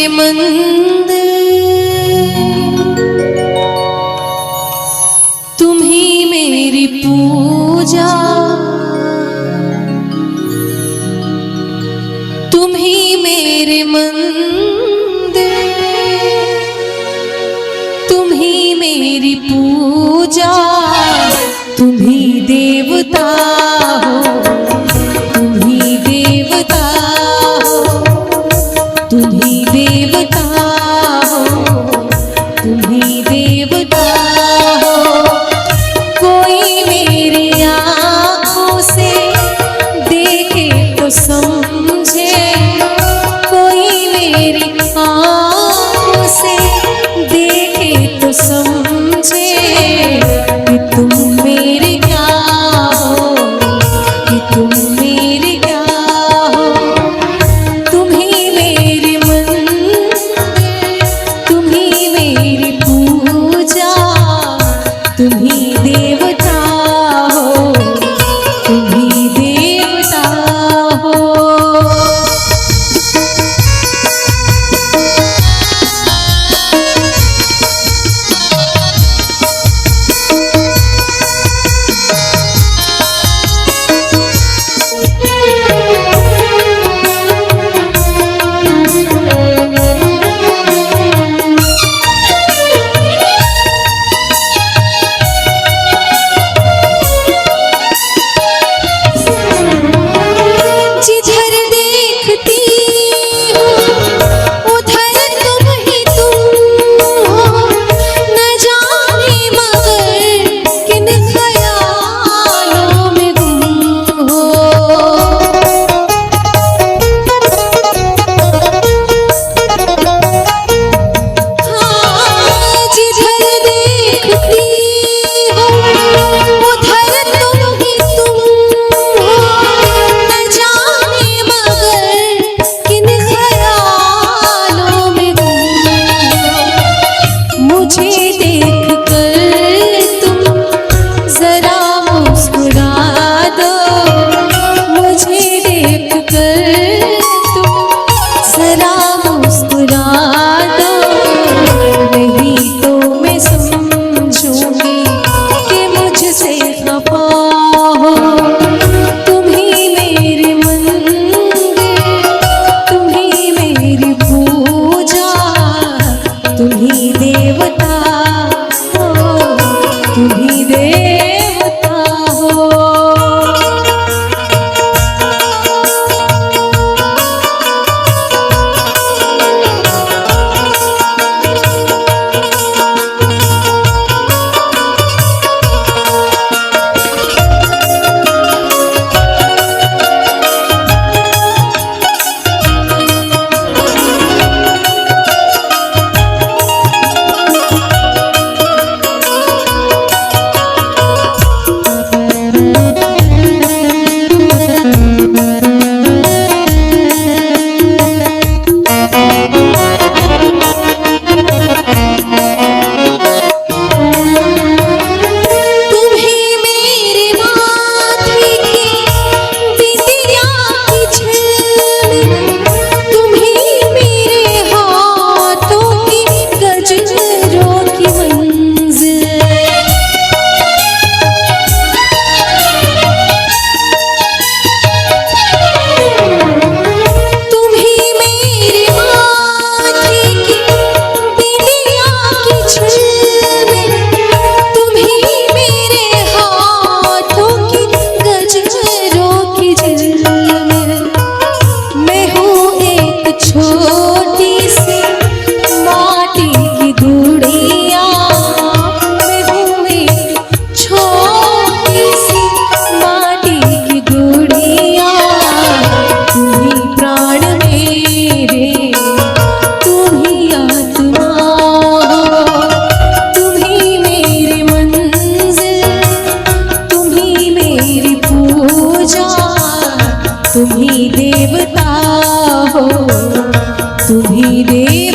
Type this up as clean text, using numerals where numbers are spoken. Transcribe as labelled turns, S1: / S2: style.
S1: मेरे मंदिर, तुम्ही मेरी पूजा, तुम्ही मेरे मंदिर, तुम्ही मेरी पूजा, तुम्ही देवता हो, तुम्ही देवता हो, तुम्ही देवता हो, तुम्ही देवता हो। कोई मेरी आँखों से देखे तो समझे, कोई मेरी आँखों से देखे तो समझे कि तुम मेरे क्या हो, कि तुम मेरे क्या हो। तुम्ही मेरी मंदिर, तुम्ही मेरी पूजा, तुम्ही देवता हो, तुम्ही देवता हो। जिधर देखती हूँ उधर तुम ही तुम हो, न जाने मगर किन ख्यालों में गुम हो। हाँ, जिधर देखती हूँ उधर तुम ही तुम हो, न जाने मगर किन ख्यालों में गुम हो। मुझे देख कर तुम जरा मुस्कुरा दो, मुझे देख कर तुम जरा मुस्कुरा दो, नहीं तो मैं समझूंगी कि मुझसे खफा हो। तुम्ही मेरे मंदिर, तुम्ही मेरी पूजा, तुम्ही देवता हो, तुम्ही देवता हो। छोटी सी माटी की गुड़िया, मैं हूँ एक छोटी सी माटी की गुड़िया। तुम्ही प्राण मेरे, तुम्ही आत्मा हो, तुम्ही मेरी मंजिल, तुम्ही मेरी पूजा, तुम्ही देवता हो, तुम्ही देव